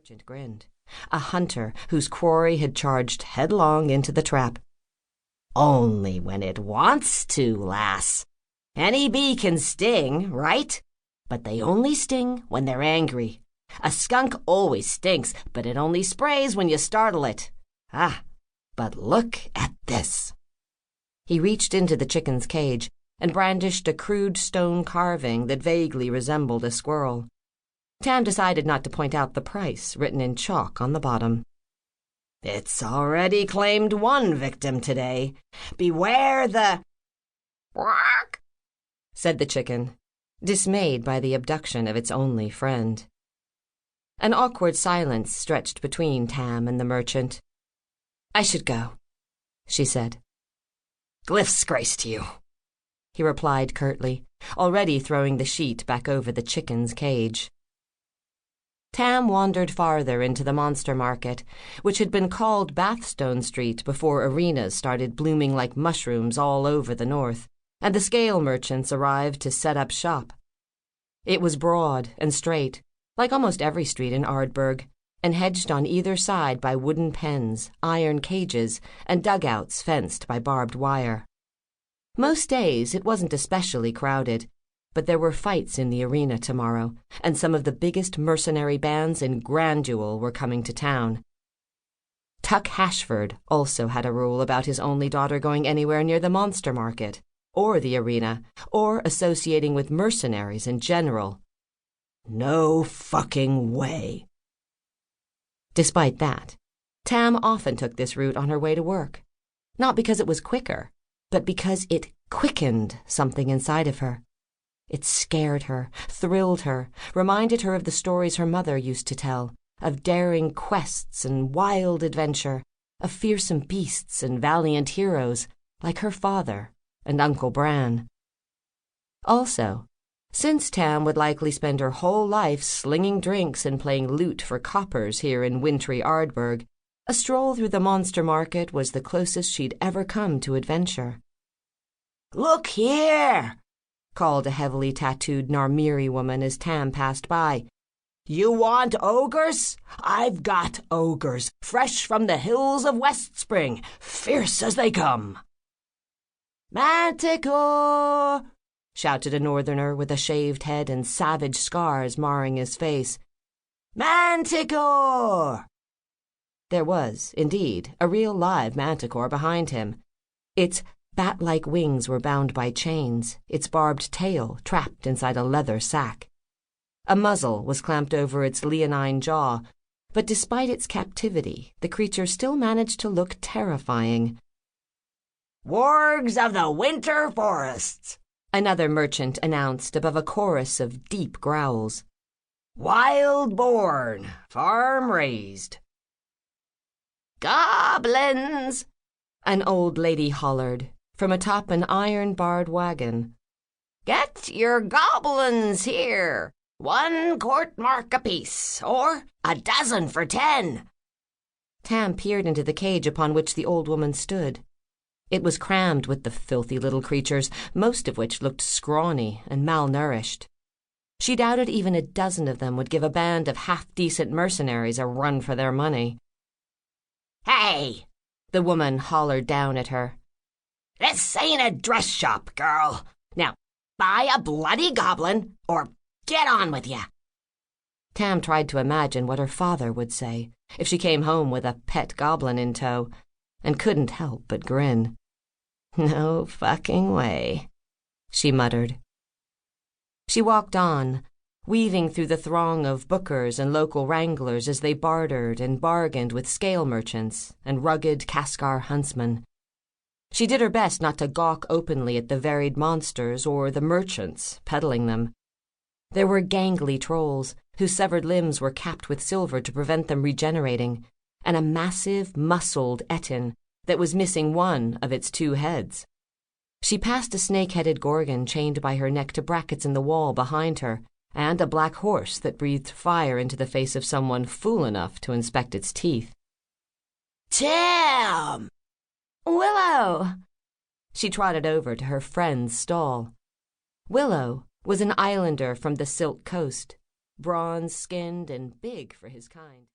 merchant grinned. A hunter whose quarry had charged headlong into the trap. "Only when it wants to, lass. Any bee can sting, right? But they only sting when they're angry. A skunk always stinks, but it only sprays when you startle it. But look at this." He reached into the chicken's cage and brandished a crude stone carving that vaguely resembled a squirrel. Tam decided not to point out the price written in chalk on the bottom. "It's already claimed one victim today. Beware the—" "Quack," said the chicken, dismayed by the abduction of its only friend. An awkward silence stretched between Tam and the merchant. "I should go," she said. "Glyph's grace to you," he replied curtly, already throwing the sheet back over the chicken's cage. Tam wandered farther into the monster market, which had been called Bathstone Street before arenas started blooming like mushrooms all over the north, and the scale merchants arrived to set up shop. It was broad and straight, like almost every street in Ardburg, and hedged on either side by wooden pens, iron cages, and dugouts fenced by barbed wire. Most days it wasn't especially crowded, but there were fights in the arena tomorrow, and some of the biggest mercenary bands in Grandule were coming to town. Tam Hashford also had a rule about his only daughter going anywhere near the monster market, or the arena, or associating with mercenaries in general. No fucking way. Despite that, Tam often took this route on her way to work, not because it was quicker, but because it quickened something inside of her. It scared her, thrilled her, reminded her of the stories her mother used to tell, of daring quests and wild adventure, of fearsome beasts and valiant heroes, like her father and Uncle Bran. Also, since Tam would likely spend her whole life slinging drinks and playing lute for coppers here in wintry Ardburg, a stroll through the monster market was the closest she'd ever come to adventure. "Look here!" called a heavily tattooed Narmiri woman as Tam passed by. "You want ogres? I've got ogres, fresh from the hills of West Spring, fierce as they come." "Manticore!" shouted a northerner with a shaved head and savage scars marring his face. "Manticore!" There was, indeed, a real live manticore behind him. Its bat-like wings were bound by chains, its barbed tail trapped inside a leather sack. A muzzle was clamped over its leonine jaw, but despite its captivity, the creature still managed to look terrifying. "Wargs of the winter forests," another merchant announced above a chorus of deep growls. "Wild-born, farm-raised." "Goblins!" an old lady hollered from atop an iron-barred wagon. "Get your goblins here! 1 quart mark apiece, or a dozen for 10. Tam peered into the cage upon which the old woman stood. It was crammed with the filthy little creatures, most of which looked scrawny and malnourished. She doubted even a dozen of them would give a band of half-decent mercenaries a run for their money. "Hey!" the woman hollered down at her. "This ain't a dress shop, girl. Now, buy a bloody goblin, or get on with ya." Tam tried to imagine what her father would say if she came home with a pet goblin in tow, and couldn't help but grin. "No fucking way," she muttered. She walked on, weaving through the throng of bookers and local wranglers as they bartered and bargained with scale merchants and rugged Kaskar huntsmen. She did her best not to gawk openly at the varied monsters or the merchants peddling them. There were gangly trolls, whose severed limbs were capped with silver to prevent them regenerating, and a massive, muscled Etin that was missing one of its 2 heads. She passed a snake-headed gorgon chained by her neck to brackets in the wall behind her, and a black horse that breathed fire into the face of someone fool enough to inspect its teeth. "Tam!" "Willow!" She trotted over to her friend's stall. Willow was an islander from the Silk Coast, bronze-skinned and big for his kind.